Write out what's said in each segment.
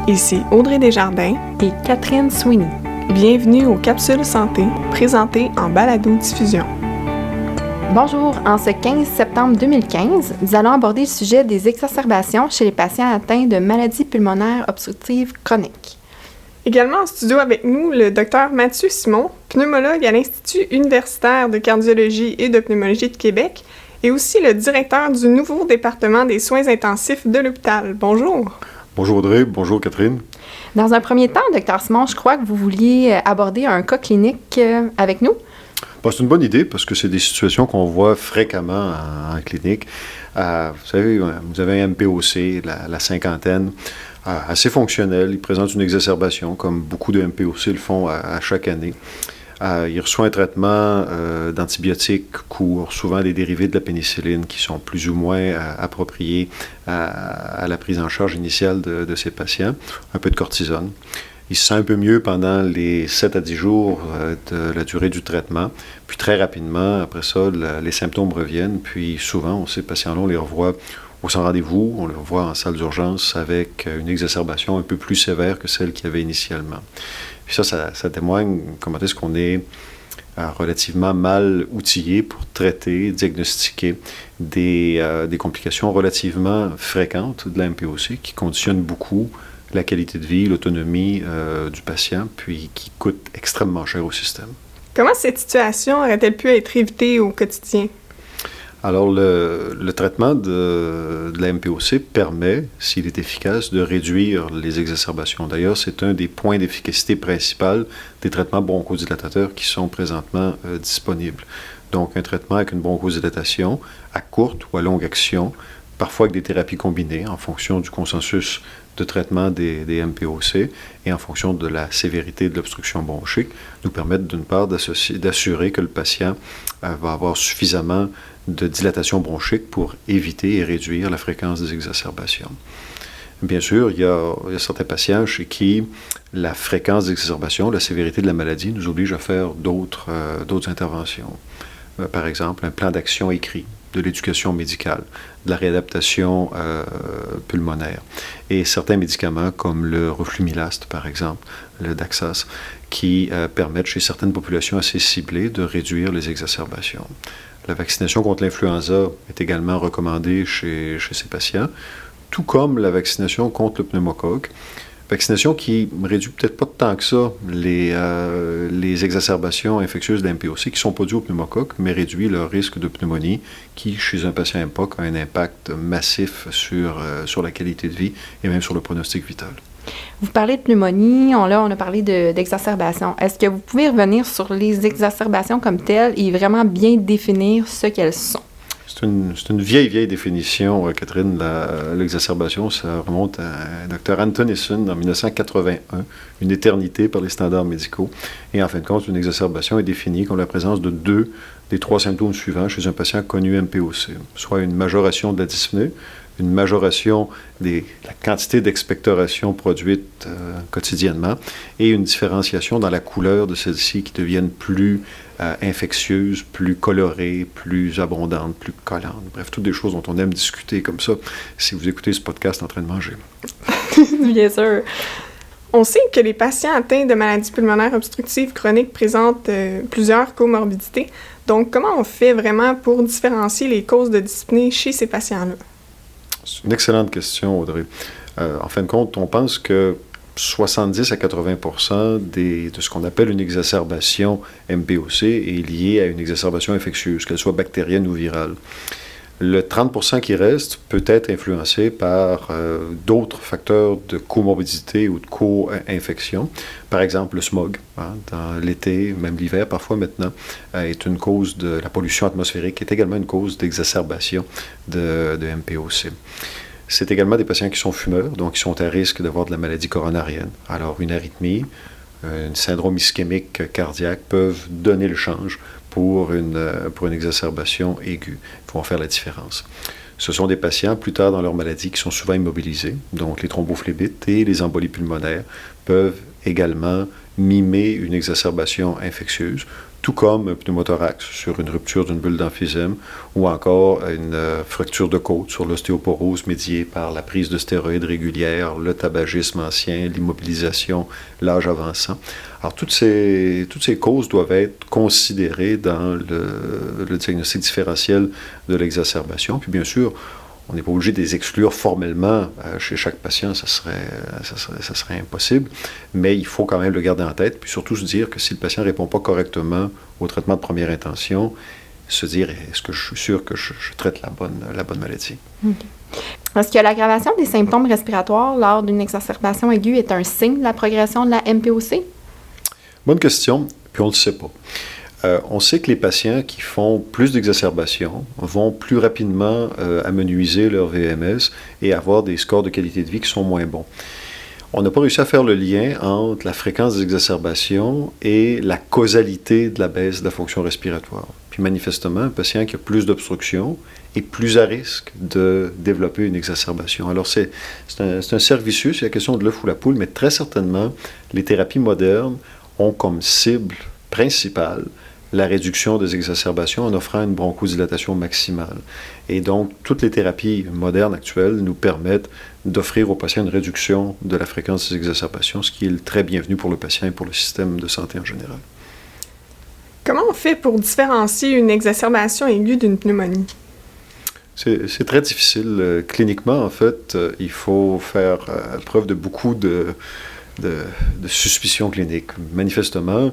Ici Audrey Desjardins et Catherine Sweeney. Bienvenue aux Capsules Santé, présentées en balado-diffusion. Bonjour, en ce 15 septembre 2015, nous allons aborder le sujet des exacerbations chez les patients atteints de maladies pulmonaires obstructives chroniques. Également en studio avec nous, le Dr Mathieu Simon, pneumologue à l'Institut universitaire de cardiologie et de pneumologie de Québec, et aussi le directeur du nouveau département des soins intensifs de l'hôpital. Bonjour. Bonjour Audrey, bonjour Catherine. Dans un premier temps, Dr Simon, je crois que vous vouliez aborder un cas clinique avec nous. Bon, c'est une bonne idée parce que c'est des situations qu'on voit fréquemment en clinique. Vous savez, vous avez un MPOC, la cinquantaine, assez fonctionnel. Il présente une exacerbation, comme beaucoup de MPOC le font à chaque année. Il reçoit un traitement d'antibiotiques court, souvent des dérivés de la pénicilline qui sont plus ou moins appropriés à la prise en charge initiale de ces patients. Un peu de cortisone. Il se sent un peu mieux pendant les 7 à 10 jours de la durée du traitement. Puis très rapidement, après ça, les symptômes reviennent. Puis souvent, ces patients-là, on les revoit au sans rendez-vous, on les revoit en salle d'urgence avec une exacerbation un peu plus sévère que celle qu'il y avait initialement. Puis ça témoigne comment est-ce qu'on est relativement mal outillé pour traiter, diagnostiquer des complications relativement fréquentes de la MPOC qui conditionnent beaucoup la qualité de vie, l'autonomie du patient, puis qui coûte extrêmement cher au système. Comment cette situation aurait-elle pu être évitée au quotidien? Alors, le traitement de la MPOC permet, s'il est efficace, de réduire les exacerbations. D'ailleurs, c'est un des points d'efficacité principaux des traitements bronchodilatateurs qui sont présentement disponibles. Donc, un traitement avec une bronchodilatation à courte ou à longue action, parfois avec des thérapies combinées en fonction du consensus de traitement des MPOC et en fonction de la sévérité de l'obstruction bronchique, nous permettent d'une part d'assurer que le patient va avoir suffisamment de dilatation bronchique pour éviter et réduire la fréquence des exacerbations. Bien sûr, il y a certains patients chez qui la fréquence d'exacerbation, la sévérité de la maladie nous oblige à faire d'autres interventions. Par exemple, un plan d'action écrit, de l'éducation médicale, de la réadaptation pulmonaire et certains médicaments comme le Roflumilast, par exemple, le Daxas, qui permettent chez certaines populations assez ciblées de réduire les exacerbations. La vaccination contre l'influenza est également recommandée chez ces patients, tout comme la vaccination contre le pneumocoque. Vaccination qui réduit peut-être pas tant que ça les exacerbations infectieuses de la MPOC qui ne sont pas dues au pneumocoque, mais réduit leur risque de pneumonie qui, chez un patient MPOC, a un impact massif sur la qualité de vie et même sur le pronostic vital. Vous parlez de pneumonie, on a parlé d'exacerbation. Est-ce que vous pouvez revenir sur les exacerbations comme telles et vraiment bien définir ce qu'elles sont? C'est une vieille définition, Catherine. L'exacerbation, ça remonte à Dr. Antonison en 1981, une éternité par les standards médicaux. Et en fin de compte, une exacerbation est définie comme la présence de 2 des 3 symptômes suivants chez un patient connu MPOC, soit une majoration de la dyspnée, une majoration de la quantité d'expectoration produite quotidiennement et une différenciation dans la couleur de celles-ci qui deviennent plus infectieuses, plus colorées, plus abondantes, plus collantes. Bref, toutes des choses dont on aime discuter comme ça si vous écoutez ce podcast en train de manger. Bien sûr. On sait que les patients atteints de maladies pulmonaires obstructives chroniques présentent plusieurs comorbidités. Donc, comment on fait vraiment pour différencier les causes de dyspnée chez ces patients-là? C'est une excellente question, Audrey. En fin de compte, on pense que 70 à 80% de ce qu'on appelle une exacerbation MPOC est liée à une exacerbation infectieuse, qu'elle soit bactérienne ou virale. Le 30% qui reste peut être influencé par d'autres facteurs de comorbidité ou de co-infection. Par exemple, le smog, dans l'été, même l'hiver parfois maintenant, est une cause de la pollution atmosphérique, est également une cause d'exacerbation de MPOC. C'est également des patients qui sont fumeurs, donc qui sont à risque d'avoir de la maladie coronarienne. Alors, une arythmie, un syndrome ischémique cardiaque peuvent donner le change pour une exacerbation aiguë. Ils vont faire la différence. Ce sont des patients, plus tard dans leur maladie, qui sont souvent immobilisés. Donc, les thrombophlébites et les embolies pulmonaires peuvent également mimer une exacerbation infectieuse, tout comme un pneumothorax sur une rupture d'une bulle d'emphysème ou encore une fracture de côte sur l'ostéoporose médiée par la prise de stéroïdes régulière, le tabagisme ancien, l'immobilisation, l'âge avançant. Alors, toutes ces causes doivent être considérées dans le diagnostic différentiel de l'exacerbation. Puis, bien sûr, on n'est pas obligé de les exclure formellement chez chaque patient, ça serait impossible, mais il faut quand même le garder en tête, puis surtout se dire que si le patient ne répond pas correctement au traitement de première intention, se dire, est-ce que je suis sûr que je traite la bonne maladie? Est-ce que l'aggravation des symptômes respiratoires lors d'une exacerbation aiguë est un signe de la progression de la MPOC? Bonne question, puis on ne le sait pas. On sait que les patients qui font plus d'exacerbations vont plus rapidement amenuiser leur VMS et avoir des scores de qualité de vie qui sont moins bons. On n'a pas réussi à faire le lien entre la fréquence des exacerbations et la causalité de la baisse de la fonction respiratoire. Puis manifestement, un patient qui a plus d'obstruction est plus à risque de développer une exacerbation. Alors c'est un cercle vicieux, c'est la question de l'œuf ou la poule, mais très certainement, les thérapies modernes ont comme cible principale la réduction des exacerbations en offrant une bronchodilatation maximale. Et donc, toutes les thérapies modernes actuelles nous permettent d'offrir aux patients une réduction de la fréquence des exacerbations, ce qui est très bienvenu pour le patient et pour le système de santé en général. Comment on fait pour différencier une exacerbation aiguë d'une pneumonie? C'est très difficile. Cliniquement, en fait, il faut faire preuve de beaucoup de suspicion clinique. Manifestement,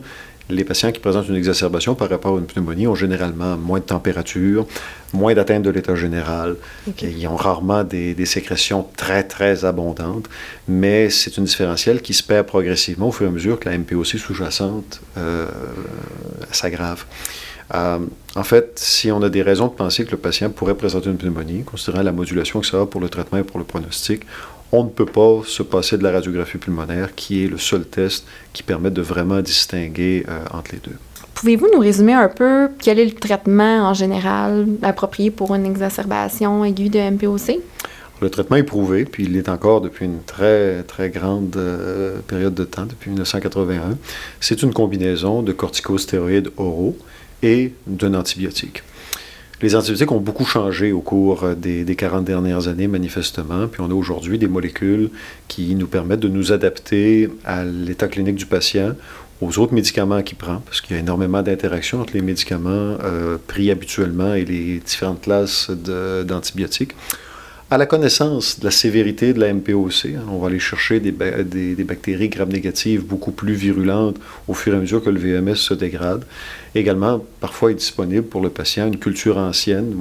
les patients qui présentent une exacerbation par rapport à une pneumonie ont généralement moins de température, moins d'atteinte de l'état général. Okay. Ils ont rarement des sécrétions très, très abondantes, mais c'est une différentielle qui se perd progressivement au fur et à mesure que la MPOC sous-jacente s'aggrave. En fait, si on a des raisons de penser que le patient pourrait présenter une pneumonie, considérant la modulation que ça a pour le traitement et pour le pronostic, on ne peut pas se passer de la radiographie pulmonaire, qui est le seul test qui permet de vraiment distinguer entre les deux. Pouvez-vous nous résumer un peu quel est le traitement en général approprié pour une exacerbation aiguë de MPOC? Le traitement est prouvé, puis il l'est encore depuis une très, très grande période de temps, depuis 1981. C'est une combinaison de corticostéroïdes oraux et d'un antibiotique. Les antibiotiques ont beaucoup changé au cours des 40 dernières années, manifestement, puis on a aujourd'hui des molécules qui nous permettent de nous adapter à l'état clinique du patient, aux autres médicaments qu'il prend, parce qu'il y a énormément d'interactions entre les médicaments pris habituellement et les différentes classes d'antibiotiques. À la connaissance de la sévérité de la MPOC, on va aller chercher des bactéries gram-négatives beaucoup plus virulentes au fur et à mesure que le VMS se dégrade. Également, parfois est disponible pour le patient une culture ancienne,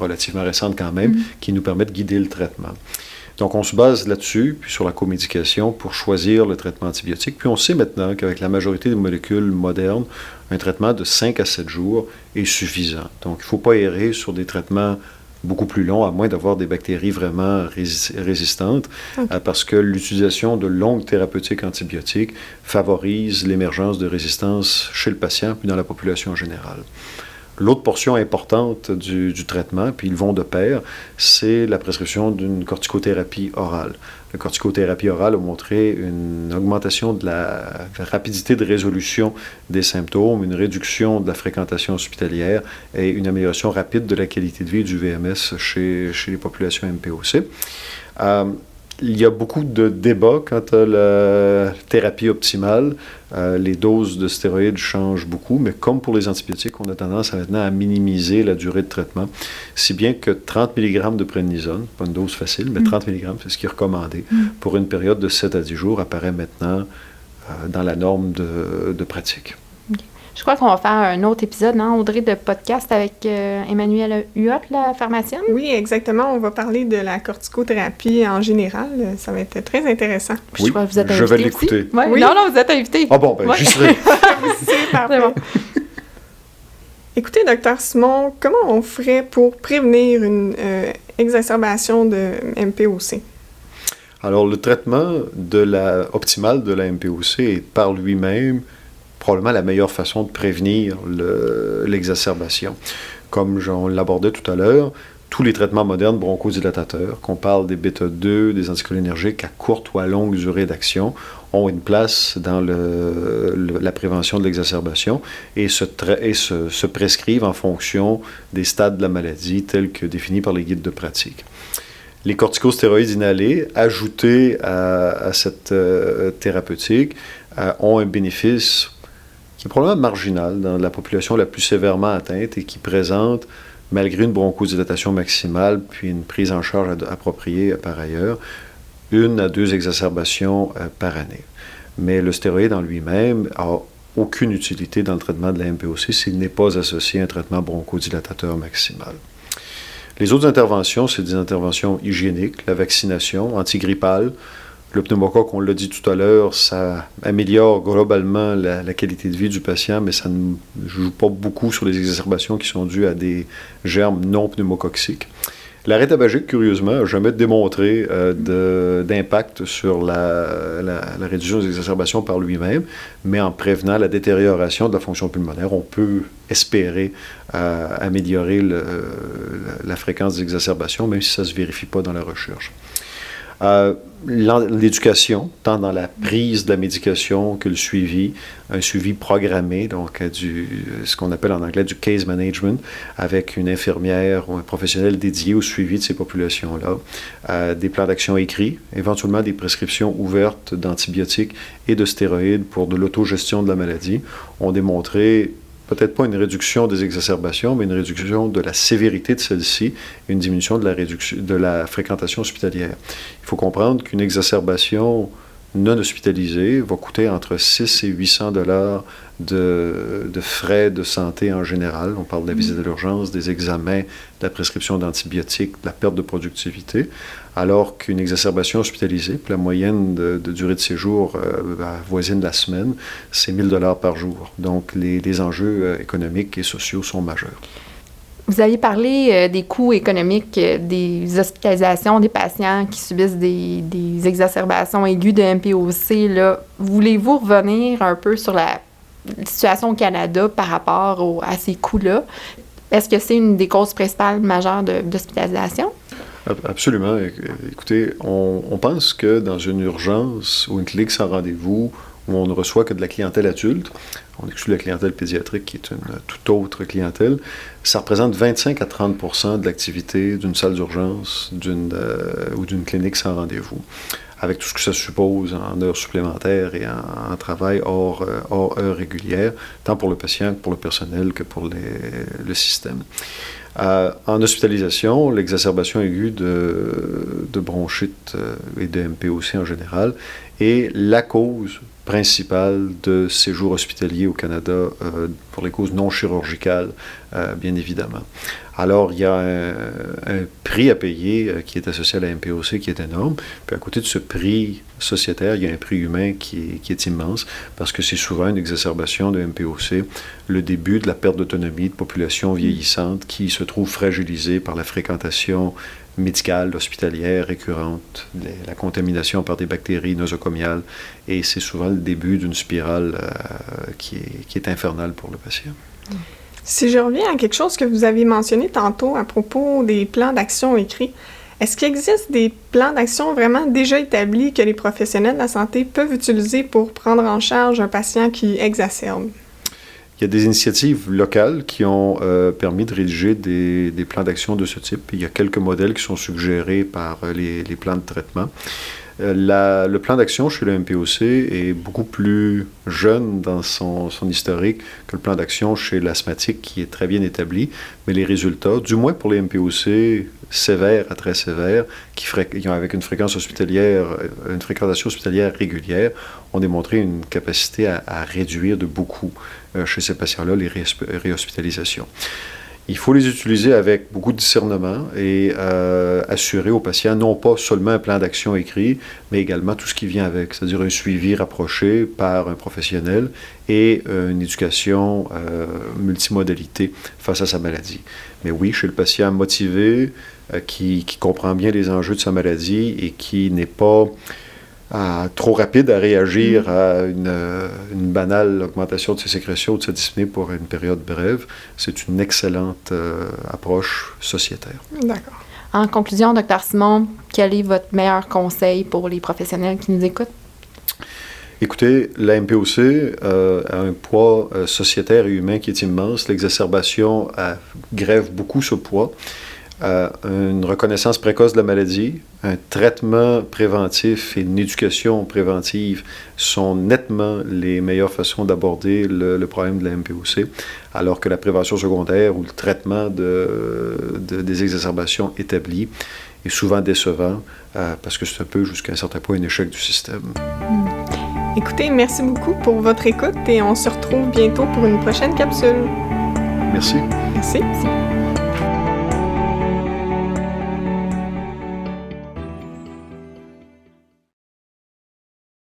relativement récente quand même, qui nous permet de guider le traitement. Donc, on se base là-dessus, puis sur la comédication, pour choisir le traitement antibiotique. Puis on sait maintenant qu'avec la majorité des molécules modernes, un traitement de 5 à 7 jours est suffisant. Donc, il ne faut pas errer sur des traitements beaucoup plus long, à moins d'avoir des bactéries vraiment résistantes, parce que l'utilisation de longues thérapeutiques antibiotiques favorise l'émergence de résistance chez le patient puis dans la population en général. L'autre portion importante du traitement, puis ils vont de pair, c'est la prescription d'une corticothérapie orale. La corticothérapie orale a montré une augmentation de la rapidité de résolution des symptômes, une réduction de la fréquentation hospitalière et une amélioration rapide de la qualité de vie du VMS chez les populations MPOC. Il y a beaucoup de débats quant à la thérapie optimale. Les doses de stéroïdes changent beaucoup, mais comme pour les antibiotiques, on a tendance maintenant à minimiser la durée de traitement, si bien que 30 mg de prednisone, pas une dose facile, mais 30 mg, c'est ce qui est recommandé, pour une période de 7 à 10 jours, apparaît maintenant dans la norme de pratique. Je crois qu'on va faire un autre épisode, non, Audrey, de podcast avec Emmanuelle Huot, la pharmacienne. Oui, exactement. On va parler de la corticothérapie en général. Ça va être très intéressant. Oui, je vais l'écouter. Ouais. Oui. Non, vous êtes invité. Ah bon, ben j'y serai. C'est parfait. Bon. Écoutez, Dr Simon, comment on ferait pour prévenir une exacerbation de MPOC? Alors, le traitement optimal de la MPOC est par lui-même probablement la meilleure façon de prévenir l'exacerbation. Comme on l'abordait tout à l'heure, tous les traitements modernes bronchodilatateurs, qu'on parle des bêta-2, des anticholinergiques à courte ou à longue durée d'action, ont une place dans la prévention de l'exacerbation et se prescrivent en fonction des stades de la maladie tels que définis par les guides de pratique. Les corticostéroïdes inhalés, ajoutés à cette thérapeutique, ont un bénéfice qui est probablement marginal dans la population la plus sévèrement atteinte et qui présente, malgré une bronchodilatation maximale puis une prise en charge appropriée par ailleurs, 1 à 2 exacerbations par année. Mais le stéroïde en lui-même n'a aucune utilité dans le traitement de la MPOC s'il n'est pas associé à un traitement bronchodilatateur maximal. Les autres interventions, c'est des interventions hygiéniques, la vaccination, antigrippale. Le pneumocoque, on l'a dit tout à l'heure, ça améliore globalement la qualité de vie du patient, mais ça ne joue pas beaucoup sur les exacerbations qui sont dues à des germes non pneumococciques. L'arrêt tabagique, curieusement, n'a jamais démontré d'impact sur la réduction des exacerbations par lui-même, mais en prévenant la détérioration de la fonction pulmonaire, on peut espérer améliorer la fréquence des exacerbations, même si ça ne se vérifie pas dans la recherche. L'éducation, tant dans la prise de la médication que le suivi, un suivi programmé, donc ce qu'on appelle en anglais du case management, avec une infirmière ou un professionnel dédié au suivi de ces populations-là, des plans d'action écrits, éventuellement des prescriptions ouvertes d'antibiotiques et de stéroïdes pour de l'autogestion de la maladie, ont démontré peut-être pas une réduction des exacerbations, mais une réduction de la sévérité de celle-ci, une diminution de la fréquentation hospitalière. Il faut comprendre qu'une exacerbation non hospitalisée va coûter entre 6 et 800 $ de frais de santé en général. On parle de la visite à l'urgence, des examens, de la prescription d'antibiotiques, de la perte de productivité, alors qu'une exacerbation hospitalisée, la moyenne de durée de séjour voisine la semaine, c'est 1 000 $ par jour. Donc, les enjeux économiques et sociaux sont majeurs. Vous avez parlé des coûts économiques des hospitalisations des patients qui subissent des exacerbations aiguës de MPOC. Là. Voulez-vous revenir un peu sur la situation au Canada par rapport à ces coûts-là? Est-ce que c'est une des causes principales majeures d'hospitalisation? Absolument. Écoutez, on pense que dans une urgence ou une clinique sans rendez-vous, où on ne reçoit que de la clientèle adulte, on exclut la clientèle pédiatrique qui est une toute autre clientèle, ça représente 25 à 30 % de l'activité d'une salle d'urgence ou d'une clinique sans rendez-vous, avec tout ce que ça suppose en heures supplémentaires et en travail hors heures régulières, tant pour le patient que pour le personnel que pour le système. En hospitalisation, l'exacerbation aiguë de bronchite et de MPOC en général est la cause principale de séjour hospitalier au Canada pour les causes non chirurgicales, bien évidemment. Alors, il y a un prix à payer qui est associé à la MPOC qui est énorme. Puis à côté de ce prix sociétaire, il y a un prix humain qui est immense parce que c'est souvent une exacerbation de MPOC, le début de la perte d'autonomie de populations vieillissantes qui se trouvent fragilisées par la fréquentation médicale, hospitalière, récurrente, la contamination par des bactéries nosocomiales, et c'est souvent le début d'une spirale qui est infernale pour le patient. Si je reviens à quelque chose que vous avez mentionné tantôt à propos des plans d'action écrits, est-ce qu'il existe des plans d'action vraiment déjà établis que les professionnels de la santé peuvent utiliser pour prendre en charge un patient qui exacerbe? Il y a des initiatives locales qui ont permis de rédiger des plans d'action de ce type. Il y a quelques modèles qui sont suggérés par les plans de traitement. Le plan d'action chez le MPOC est beaucoup plus jeune dans son historique que le plan d'action chez l'asthmatique qui est très bien établi, mais les résultats, du moins pour les MPOC sévères à très sévères, qui avec une fréquentation hospitalière régulière, ont démontré une capacité à réduire de beaucoup chez ces patients-là les réhospitalisations. Il faut les utiliser avec beaucoup de discernement et assurer aux patients non pas seulement un plan d'action écrit, mais également tout ce qui vient avec, c'est-à-dire un suivi rapproché par un professionnel et une éducation multimodalité face à sa maladie. Mais oui, chez le patient motivé, qui comprend bien les enjeux de sa maladie et qui n'est pas trop rapide à réagir à une banale augmentation de ses sécrétions ou de sa dyspnée pour une période brève. C'est une excellente approche sociétaire. D'accord. En conclusion, Dr. Simon, quel est votre meilleur conseil pour les professionnels qui nous écoutent? Écoutez, la MPOC a un poids sociétaire et humain qui est immense. L'exacerbation grève beaucoup ce poids. Une reconnaissance précoce de la maladie, un traitement préventif et une éducation préventive sont nettement les meilleures façons d'aborder le problème de la MPOC, alors que la prévention secondaire ou le traitement des exacerbations établies est souvent décevant parce que c'est un peu, jusqu'à un certain point, un échec du système. Écoutez, merci beaucoup pour votre écoute et on se retrouve bientôt pour une prochaine capsule. Merci. Merci.